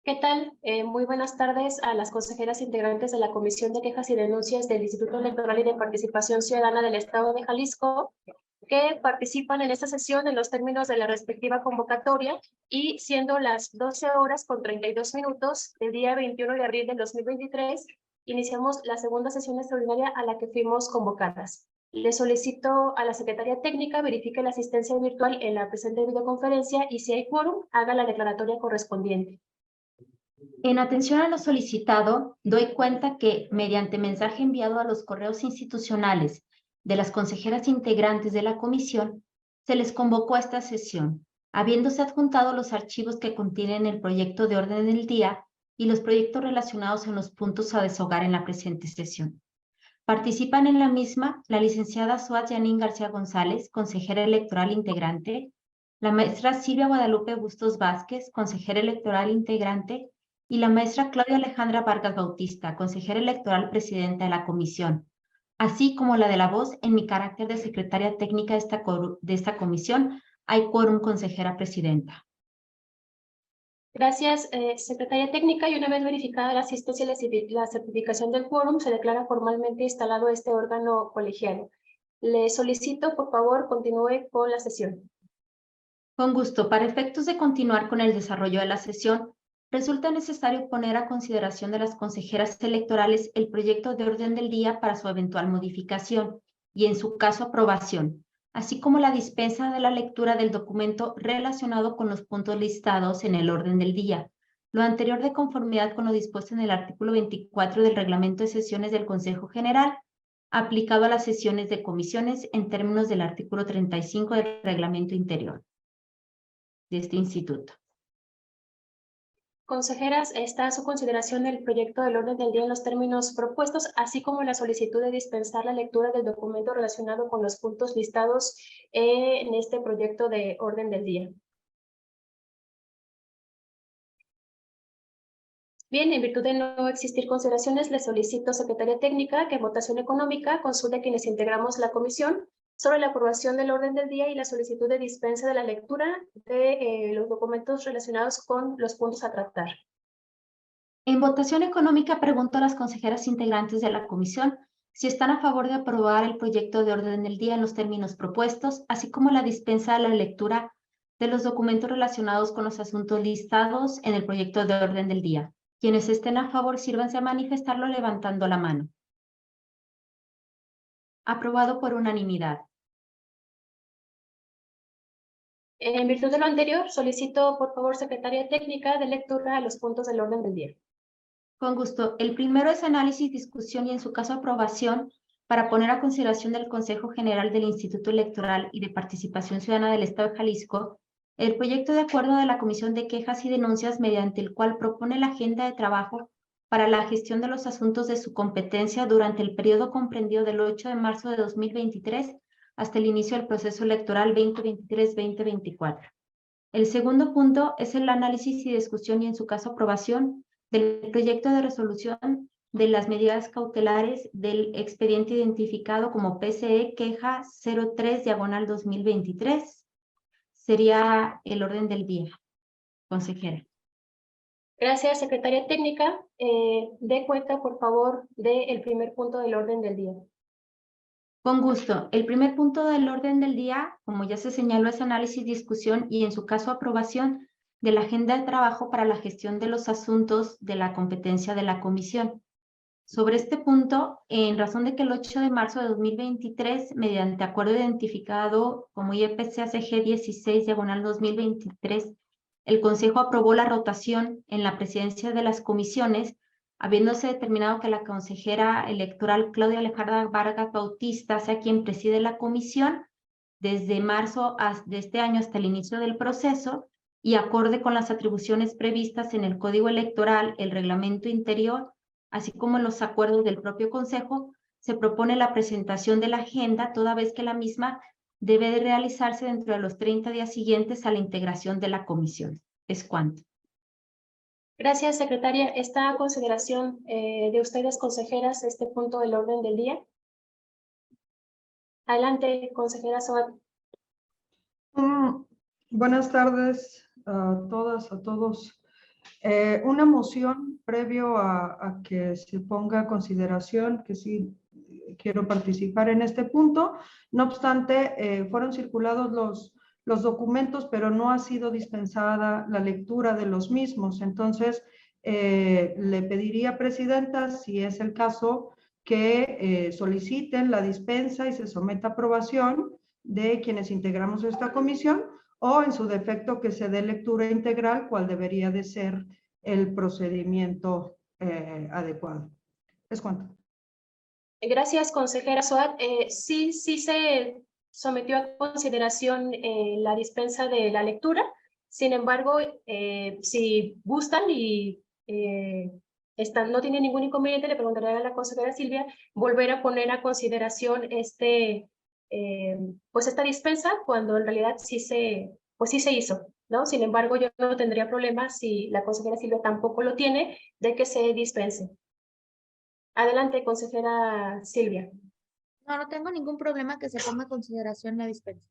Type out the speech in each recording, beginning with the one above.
¿Qué tal? Muy buenas tardes a las consejeras integrantes de la Comisión de Quejas y Denuncias del Instituto Electoral y de Participación Ciudadana del Estado de Jalisco, que participan en esta sesión en los términos de la respectiva convocatoria y siendo las 12:32 del día 21 de abril del 2023, iniciamos la segunda sesión extraordinaria a la que fuimos convocadas. Le solicito a la Secretaría Técnica verifique la asistencia virtual en la presente videoconferencia y si hay quórum, haga la declaratoria correspondiente. En atención a lo solicitado, doy cuenta que, mediante mensaje enviado a los correos institucionales de las consejeras integrantes de la comisión, se les convocó a esta sesión, habiéndose adjuntado los archivos que contienen el proyecto de orden del día y los proyectos relacionados en los puntos a deshogar en la presente sesión. Participan en la misma la licenciada Suat Yanin García González, consejera electoral integrante, la maestra Silvia Guadalupe Bustos Vázquez, consejera electoral integrante, y la maestra Claudia Alejandra Vargas Bautista, consejera electoral presidenta de la comisión, así como la de la voz en mi carácter de secretaria técnica de esta comisión. Hay quórum, consejera presidenta. Gracias, secretaria técnica. Y una vez verificada la asistencia y la certificación del quórum, se declara formalmente instalado este órgano colegiado. Le solicito, por favor, continúe con la sesión. Con gusto. Para efectos de continuar con el desarrollo de la sesión, resulta necesario poner a consideración de las consejeras electorales el proyecto de orden del día para su eventual modificación y, en su caso, aprobación, así como la dispensa de la lectura del documento relacionado con los puntos listados en el orden del día. Lo anterior de conformidad con lo dispuesto en el artículo 24 del Reglamento de Sesiones del Consejo General, aplicado a las sesiones de comisiones en términos del artículo 35 del Reglamento Interior de este instituto. Consejeras, está a su consideración el proyecto del orden del día en los términos propuestos, así como la solicitud de dispensar la lectura del documento relacionado con los puntos listados en este proyecto de orden del día. Bien, en virtud de no existir consideraciones, le solicito, secretaria técnica, que en votación económica consulte a quienes integramos la comisión sobre la aprobación del orden del día y la solicitud de dispensa de la lectura de los documentos relacionados con los puntos a tratar. En votación económica, pregunto a las consejeras integrantes de la comisión si están a favor de aprobar el proyecto de orden del día en los términos propuestos, así como la dispensa de la lectura de los documentos relacionados con los asuntos listados en el proyecto de orden del día. Quienes estén a favor, sírvanse a manifestarlo levantando la mano. Aprobado por unanimidad. En virtud de lo anterior, solicito, por favor, secretaria técnica, de lectura a los puntos del orden del día. Con gusto. El primero es análisis, discusión y, en su caso, aprobación para poner a consideración del Consejo General del Instituto Electoral y de Participación Ciudadana del Estado de Jalisco el proyecto de acuerdo de la Comisión de Quejas y Denuncias, mediante el cual propone la agenda de trabajo para la gestión de los asuntos de su competencia durante el periodo comprendido del 8 de marzo de 2023 hasta el inicio del proceso electoral 2023-2024. El segundo punto es el análisis y discusión y, en su caso, aprobación del proyecto de resolución de las medidas cautelares del expediente identificado como PCE Queja 03/2023. Sería el orden del día, consejera. Gracias, secretaria técnica. Dé cuenta, por favor, del primer punto del orden del día. Con gusto. El primer punto del orden del día, como ya se señaló, es análisis, discusión y, en su caso, aprobación de la agenda de trabajo para la gestión de los asuntos de la competencia de la comisión. Sobre este punto, en razón de que el 8 de marzo de 2023, mediante acuerdo identificado como IEPC-ACG 16/2023, el Consejo aprobó la rotación en la presidencia de las comisiones, habiéndose determinado que la consejera electoral Claudia Alejandra Vargas Bautista sea quien preside la comisión desde marzo de este año hasta el inicio del proceso, y acorde con las atribuciones previstas en el Código Electoral, el Reglamento Interior, así como en los acuerdos del propio Consejo, se propone la presentación de la agenda, toda vez que la misma debe de realizarse dentro de los 30 días siguientes a la integración de la comisión. Es cuanto. Gracias, secretaria. ¿Está a consideración de ustedes, consejeras, este punto del orden del día? Adelante, consejera Soat. Buenas tardes a todas, a todos. Una moción previo a que se ponga a consideración, que sí quiero participar en este punto. No obstante, fueron circulados los documentos, pero no ha sido dispensada la lectura de los mismos. Entonces, le pediría, Presidenta, si es el caso, que soliciten la dispensa y se someta a aprobación de quienes integramos esta comisión, o en su defecto que se dé lectura integral, cuál debería de ser el procedimiento adecuado. Es cuanto. Gracias, consejera Soad. Sí se sometió a consideración la dispensa de la lectura. Sin embargo, si gustan y no tienen ningún inconveniente, le preguntaré a la consejera Silvia volver a poner a consideración pues esta dispensa, cuando en realidad sí se hizo, ¿no? Sin embargo, yo no tendría problema, si la consejera Silvia tampoco lo tiene, de que se dispense. Adelante, consejera Silvia. No tengo ningún problema que se ponga en consideración la dispensa.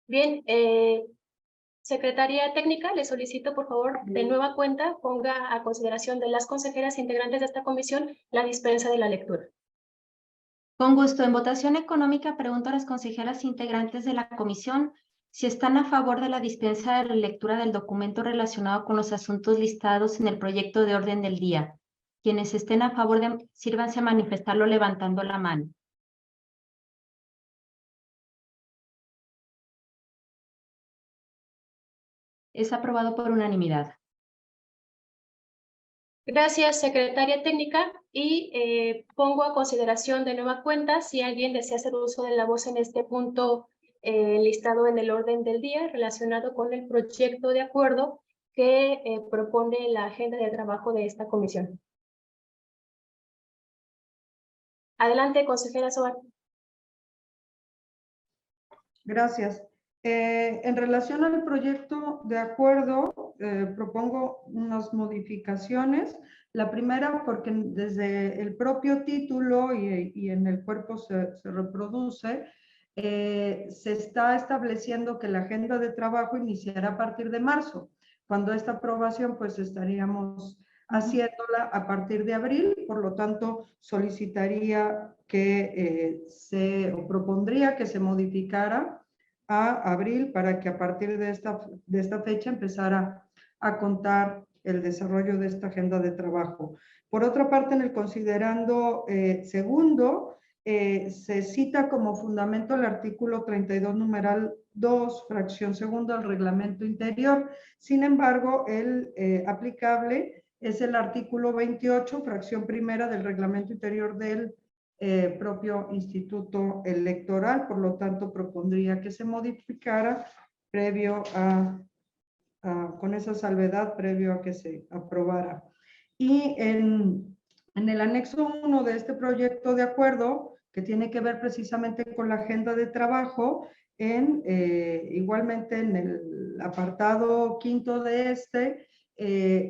Bien, secretaria técnica, le solicito por favor de nueva cuenta ponga a consideración de las consejeras integrantes de esta comisión la dispensa de la lectura. Con gusto. En votación económica, pregunto a las consejeras integrantes de la comisión si están a favor de la dispensa de la lectura del documento relacionado con los asuntos listados en el proyecto de orden del día. Quienes estén a favor, sírvanse a manifestarlo levantando la mano. Es aprobado por unanimidad. Gracias, secretaria técnica, y pongo a consideración de nueva cuenta si alguien desea hacer uso de la voz en este punto listado en el orden del día relacionado con el proyecto de acuerdo que propone la agenda de trabajo de esta comisión. Adelante, consejera Soar. Gracias. En relación al proyecto de acuerdo, propongo unas modificaciones. La primera, porque desde el propio título y en el cuerpo se reproduce, se está estableciendo que la agenda de trabajo iniciará a partir de marzo. Cuando esta aprobación, pues estaríamos haciéndola a partir de abril, por lo tanto, solicitaría que o propondría que se modificara a abril para que a partir de esta fecha empezara a contar el desarrollo de esta agenda de trabajo. Por otra parte, en el considerando segundo, se cita como fundamento el artículo 32, numeral 2, fracción segunda del reglamento interior. Sin embargo, el aplicable es el artículo 28, fracción primera del reglamento interior del propio Instituto Electoral. Por lo tanto, propondría que se modificara previo con esa salvedad, previo a que se aprobara. Y en el anexo 1 de este proyecto de acuerdo, que tiene que ver precisamente con la agenda de trabajo, igualmente en el apartado quinto de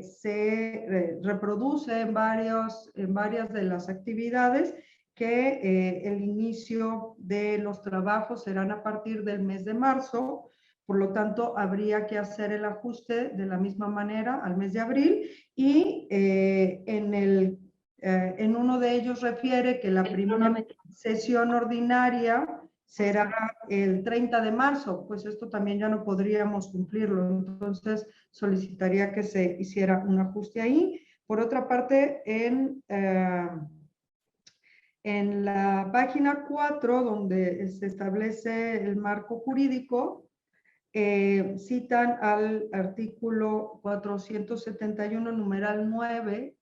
se reproduce en varias de las actividades que el inicio de los trabajos serán a partir del mes de marzo. Por lo tanto, habría que hacer el ajuste de la misma manera al mes de abril, y en uno de ellos refiere que la primera sesión ordinaria será el 30 de marzo, pues esto también ya no podríamos cumplirlo. Entonces, solicitaría que se hiciera un ajuste ahí. Por otra parte, en la página 4, donde se establece el marco jurídico, citan al artículo 471, numeral 9,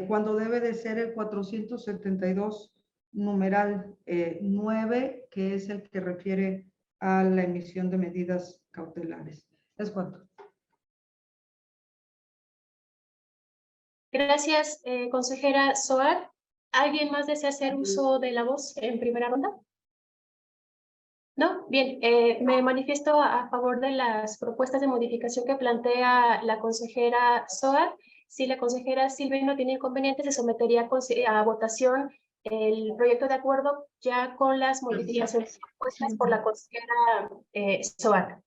cuando debe de ser el 472, numeral 9, que es el que refiere a la emisión de medidas cautelares. Es cuanto. Gracias, consejera Soar. ¿Alguien más desea hacer uso de la voz en primera ronda? ¿No? Bien, me manifiesto a favor de las propuestas de modificación que plantea la consejera Soar. Si la consejera Silvia no tiene inconveniente, se sometería a votación el proyecto de acuerdo ya con las modificaciones propuestas por la consejera Soar.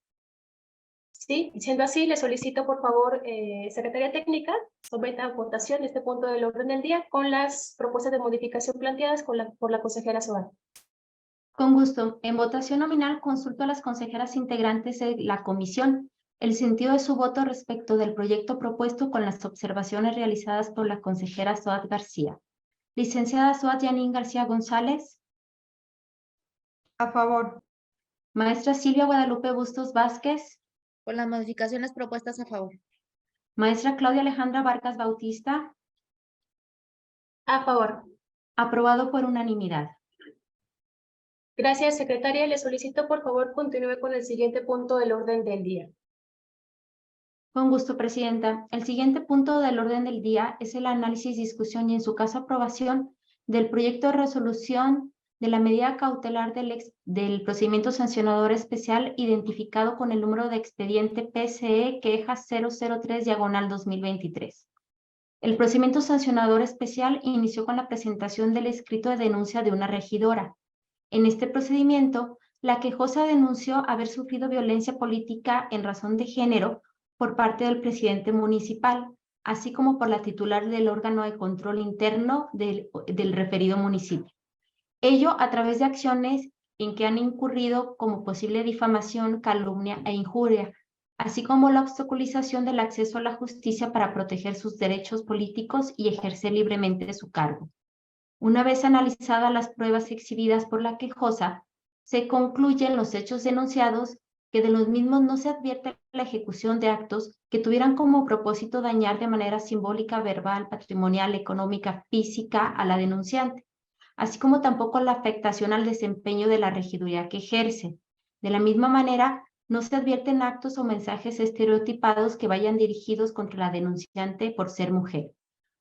Sí, siendo así, le solicito, por favor, Secretaría Técnica, someta a votación este punto del orden del día con las propuestas de modificación planteadas por la consejera Soar. Con gusto. En votación nominal consulto a las consejeras integrantes de la comisión el sentido de su voto respecto del proyecto propuesto con las observaciones realizadas por la consejera Soat García. Licenciada Soat Yanín García González. A favor. Maestra Silvia Guadalupe Bustos Vázquez. Con las modificaciones propuestas a favor. Maestra Claudia Alejandra Vargas Bautista. A favor. Aprobado por unanimidad. Gracias, secretaria. Le solicito, por favor, continúe con el siguiente punto del orden del día. Con gusto, Presidenta. El siguiente punto del orden del día es el análisis, discusión y, en su caso, aprobación del proyecto de resolución de la medida cautelar del procedimiento sancionador especial identificado con el número de expediente PCE queja 003/2023. El procedimiento sancionador especial inició con la presentación del escrito de denuncia de una regidora. En este procedimiento, la quejosa denunció haber sufrido violencia política en razón de género por parte del presidente municipal, así como por la titular del órgano de control interno del referido municipio. Ello a través de acciones en que han incurrido como posible difamación, calumnia e injuria, así como la obstaculización del acceso a la justicia para proteger sus derechos políticos y ejercer libremente su cargo. Una vez analizadas las pruebas exhibidas por la quejosa, se concluyen los hechos denunciados que de los mismos no se advierte la ejecución de actos que tuvieran como propósito dañar de manera simbólica, verbal, patrimonial, económica, física a la denunciante, así como tampoco la afectación al desempeño de la regiduría que ejerce. De la misma manera, no se advierten actos o mensajes estereotipados que vayan dirigidos contra la denunciante por ser mujer.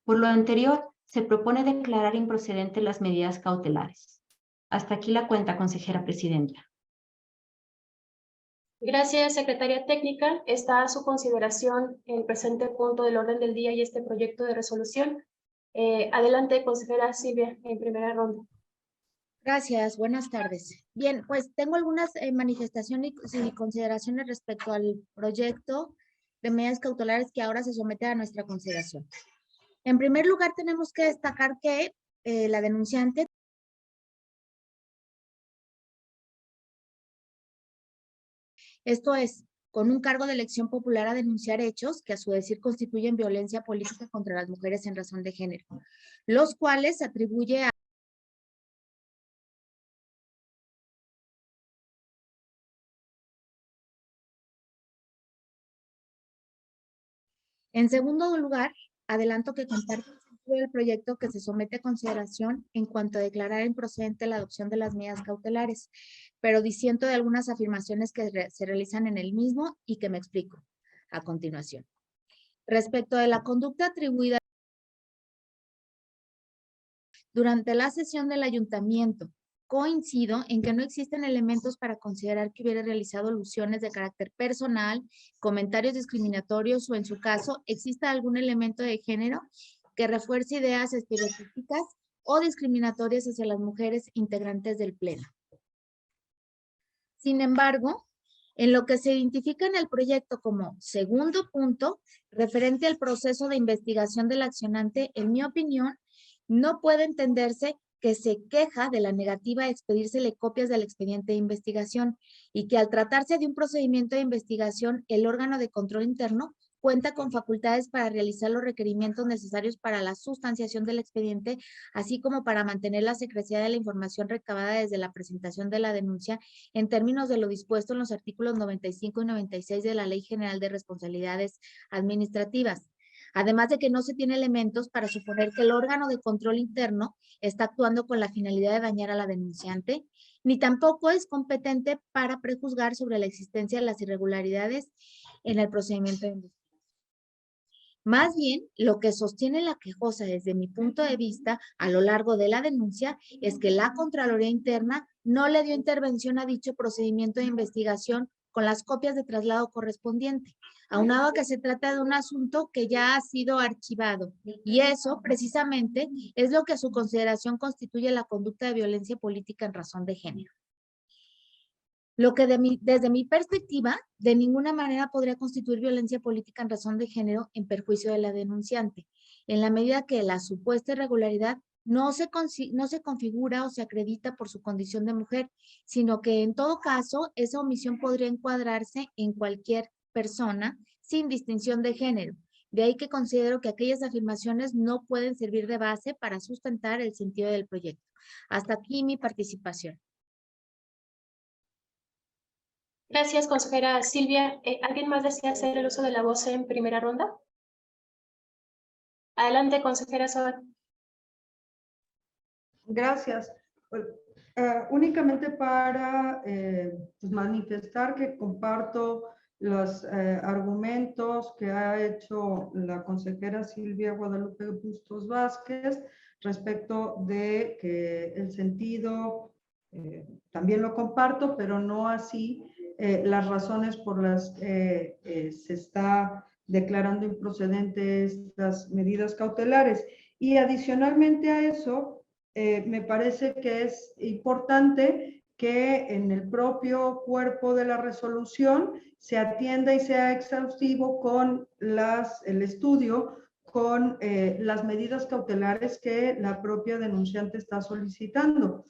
Por lo anterior, se propone declarar improcedentes las medidas cautelares. Hasta aquí la cuenta, consejera presidenta. Gracias, secretaria técnica. Está a su consideración el presente punto del orden del día y este proyecto de resolución. Adelante, consejera Silvia, en primera ronda. Gracias, buenas tardes. Bien, pues tengo algunas manifestaciones y consideraciones respecto al proyecto de medidas cautelares que ahora se somete a nuestra consideración. En primer lugar, tenemos que destacar que la denunciante esto es, con un cargo de elección popular a denunciar hechos que a su decir constituyen violencia política contra las mujeres en razón de género, los cuales se atribuye a En segundo lugar, adelanto que comparto el sentido del proyecto que se somete a consideración en cuanto a declarar improcedente la adopción de las medidas cautelares, pero disiento de algunas afirmaciones que se realizan en el mismo y que me explico a continuación. Respecto de la conducta atribuida durante la sesión del ayuntamiento, coincido en que no existen elementos para considerar que hubiera realizado alusiones de carácter personal, comentarios discriminatorios o, en su caso, exista algún elemento de género que refuerce ideas estereotípicas o discriminatorias hacia las mujeres integrantes del Pleno. Sin embargo, en lo que se identifica en el proyecto como segundo punto, referente al proceso de investigación del accionante, en mi opinión, no puede entenderse que se queja de la negativa a expedírsele copias del expediente de investigación y que al tratarse de un procedimiento de investigación, el órgano de control interno cuenta con facultades para realizar los requerimientos necesarios para la sustanciación del expediente, así como para mantener la secrecía de la información recabada desde la presentación de la denuncia en términos de lo dispuesto en los artículos 95 y 96 de la Ley General de Responsabilidades Administrativas. Además de que no se tiene elementos para suponer que el órgano de control interno está actuando con la finalidad de dañar a la denunciante, ni tampoco es competente para prejuzgar sobre la existencia de las irregularidades en el procedimiento de investigación. Más bien, lo que sostiene la quejosa desde mi punto de vista a lo largo de la denuncia es que la Contraloría Interna no le dio intervención a dicho procedimiento de investigación con las copias de traslado correspondiente, aunado a que se trata de un asunto que ya ha sido archivado, y eso precisamente es lo que a su consideración constituye la conducta de violencia política en razón de género. lo que desde mi perspectiva, de ninguna manera podría constituir violencia política en razón de género en perjuicio de la denunciante, en la medida que la supuesta irregularidad no se configura o se acredita por su condición de mujer, sino que en todo caso esa omisión podría encuadrarse en cualquier persona sin distinción de género. De ahí que considero que aquellas afirmaciones no pueden servir de base para sustentar el sentido del proyecto. Hasta aquí mi participación. Gracias, consejera Silvia. ¿Alguien más desea hacer el uso de la voz en primera ronda? Adelante, consejera Soa. Gracias. Pues, únicamente para pues manifestar que comparto los argumentos que ha hecho la consejera Silvia Guadalupe Bustos Vázquez respecto de que el sentido también lo comparto, pero no así las razones por las que se está declarando improcedentes estas medidas cautelares. Y adicionalmente a eso, me parece que es importante que en el propio cuerpo de la resolución se atienda y sea exhaustivo con el estudio con las medidas cautelares que la propia denunciante está solicitando,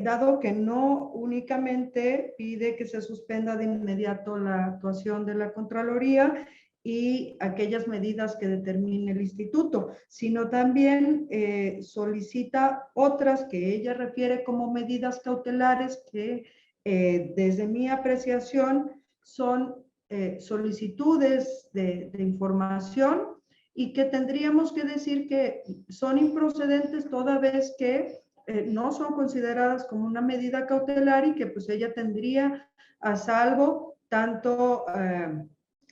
dado que no únicamente pide que se suspenda de inmediato la actuación de la Contraloría y aquellas medidas que determine el instituto, sino también solicita otras que ella refiere como medidas cautelares que desde mi apreciación son solicitudes de información y que tendríamos que decir que son improcedentes toda vez que no son consideradas como una medida cautelar y que pues ella tendría a salvo tanto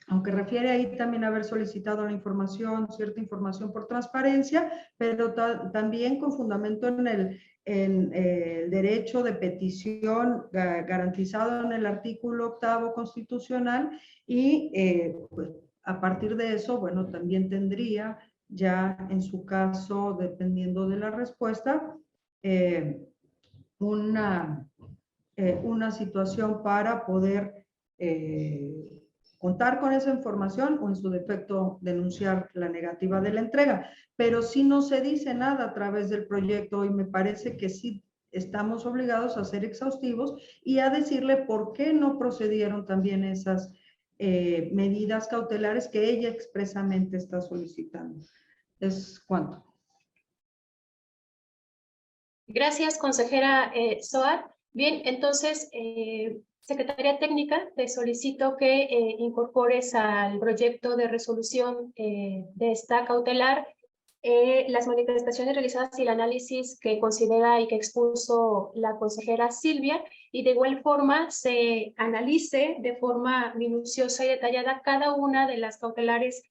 aunque refiere ahí también haber solicitado la información, cierta información por transparencia, pero también con fundamento en el derecho de petición garantizado en el artículo 8º constitucional y pues, a partir de eso, bueno, también tendría ya en su caso, dependiendo de la respuesta, una situación para poder contar con esa información o en su defecto denunciar la negativa de la entrega. Pero si no se dice nada a través del proyecto y me parece que sí estamos obligados a ser exhaustivos y a decirle por qué no procedieron también esas medidas cautelares que ella expresamente está solicitando. Es cuanto. Gracias, consejera Soar. Bien, entonces, Secretaría Técnica, te solicito que incorpores al proyecto de resolución de esta cautelar las manifestaciones realizadas y el análisis que considera y que expuso la consejera Silvia, y de igual forma se analice de forma minuciosa y detallada cada una de las cautelares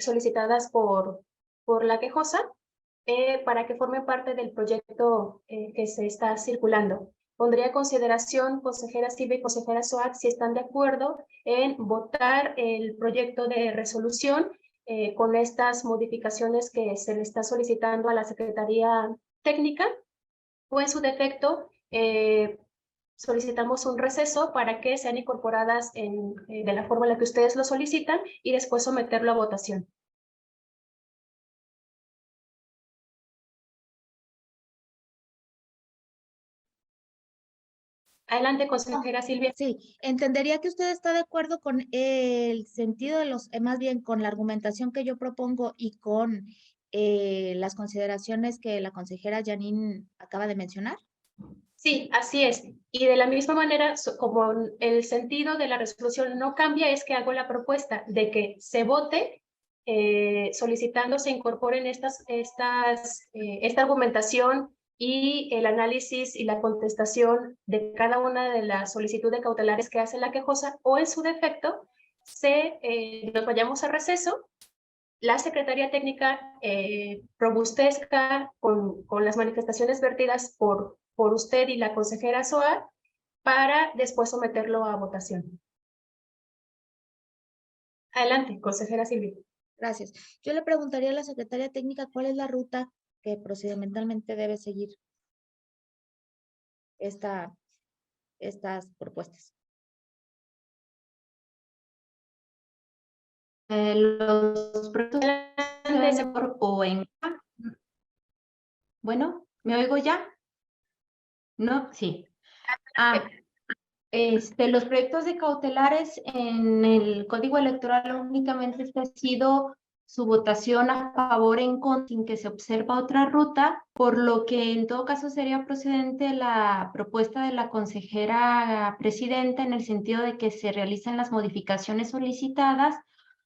solicitadas por la quejosa, para que forme parte del proyecto que se está circulando. Pondría a consideración, consejera Silvia y consejera Soac, si están de acuerdo en votar el proyecto de resolución con estas modificaciones que se le está solicitando a la Secretaría Técnica, o en su defecto, solicitamos un receso para que sean incorporadas de la forma en la que ustedes lo solicitan y después someterlo a votación. Adelante, consejera Silvia. Sí, entendería que usted está de acuerdo con el sentido de más bien con la argumentación que yo propongo y con las consideraciones que la consejera Janine acaba de mencionar. Sí, así es. Y de la misma manera, como el sentido de la resolución no cambia, es que hago la propuesta de que se vote solicitando se incorporen esta argumentación y el análisis y la contestación de cada una de las solicitudes cautelares que hace la quejosa, o en su defecto, nos vayamos a receso, la Secretaría Técnica robustezca con las manifestaciones vertidas por usted y la consejera Soar para después someterlo a votación. Adelante, consejera Silvia. Gracias. Yo le preguntaría a la Secretaría Técnica cuál es la ruta que procedimentalmente debe seguir estas propuestas. Los proyectos se ven por o en... Bueno, ¿me oigo ya? ¿No? Sí. Los proyectos de cautelares en el Código Electoral únicamente está sido su votación a favor en contra sin que se observa otra ruta, por lo que en todo caso sería procedente la propuesta de la consejera presidenta en el sentido de que se realicen las modificaciones solicitadas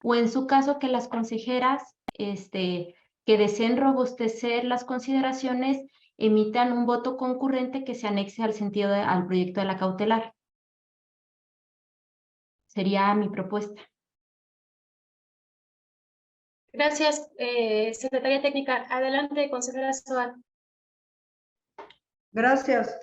o en su caso que las consejeras que deseen robustecer las consideraciones emitan un voto concurrente que se anexe al sentido al proyecto de la cautelar. Sería mi propuesta. Gracias, Secretaría Técnica. Adelante, consejera Soal. Gracias.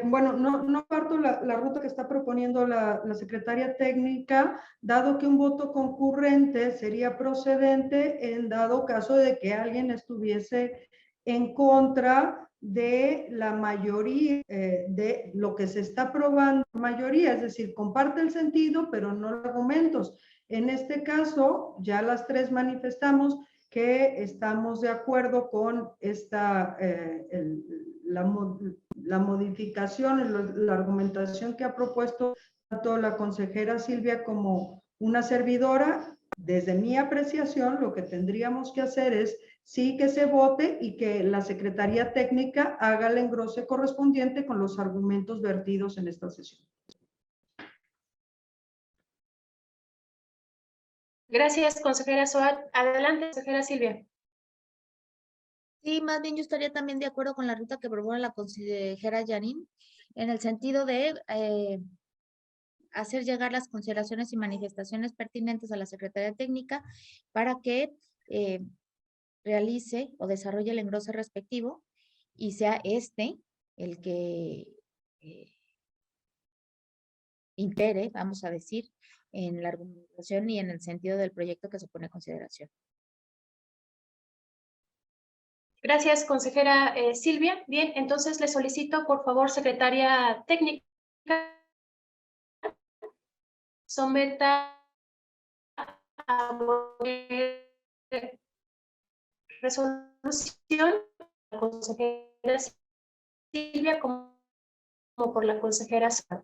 Bueno, no parto la ruta que está proponiendo la secretaria técnica, dado que un voto concurrente sería procedente en dado caso de que alguien estuviese en contra de la mayoría de lo que se está aprobando. Mayoría, es decir, comparte el sentido, pero no los argumentos. En este caso, ya las tres manifestamos que estamos de acuerdo con esta, la modificación, la argumentación que ha propuesto tanto la consejera Silvia como una servidora. Desde mi apreciación, lo que tendríamos que hacer es sí que se vote y que la Secretaría Técnica haga el engrose correspondiente con los argumentos vertidos en esta sesión. Gracias, consejera Soal. Adelante, consejera Silvia. Sí, más bien yo estaría también de acuerdo con la ruta que propone la consejera Janine, en el sentido de hacer llegar las consideraciones y manifestaciones pertinentes a la Secretaría Técnica para que realice o desarrolle el engrose respectivo y sea el que impere, vamos a decir, en la argumentación y en el sentido del proyecto que se pone a consideración. Gracias, consejera Silvia. Bien, entonces le solicito, por favor, secretaria técnica, someta a resolución la consejera Silvia como por la consejera Soal.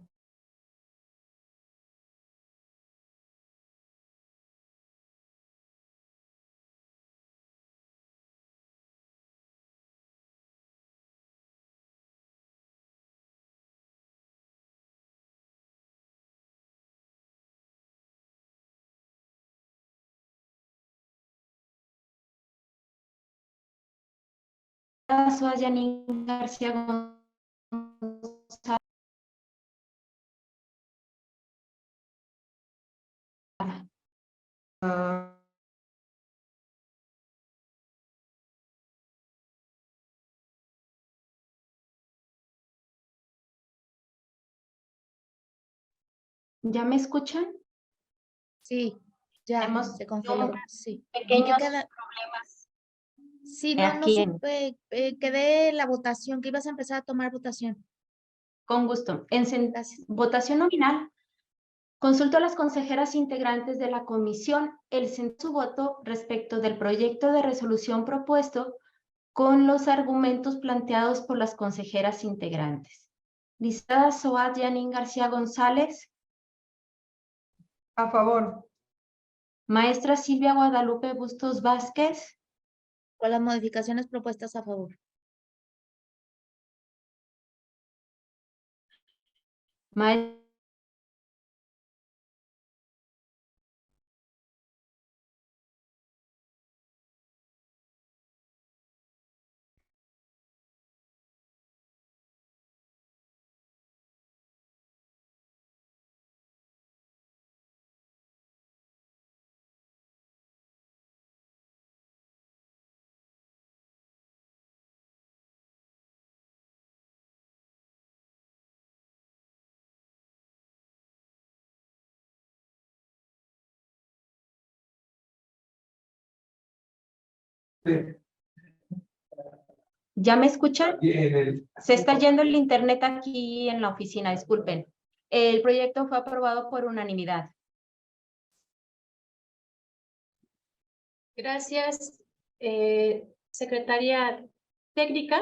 Paso a Janine García González. ¿Ya me escuchan? Sí, ya Tenemos se congeló. Sí. pequeños problemas. Sí, no aquí supe, quedé la votación, que ibas a empezar a tomar votación. Con gusto. En Gracias. votación nominal, consulto a las consejeras integrantes de la comisión el su voto respecto del proyecto de resolución propuesto con los argumentos planteados por las consejeras integrantes. Licenciada Soad Janine García González. A favor. Maestra Silvia Guadalupe Bustos Vázquez. Con las modificaciones propuestas a favor. Maestra ¿Ya me escuchan? Se está yendo el internet aquí en la oficina, disculpen. El proyecto fue aprobado por unanimidad. Gracias, secretaria técnica.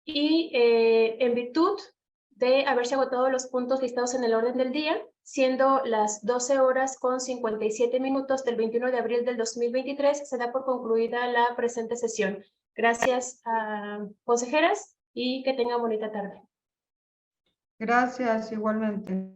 Y en virtud de haberse agotado los puntos listados en el orden del día, siendo las 12:57 del 21 de abril del 2023, se da por concluida la presente sesión. Gracias a consejeras y que tengan bonita tarde. Gracias, igualmente.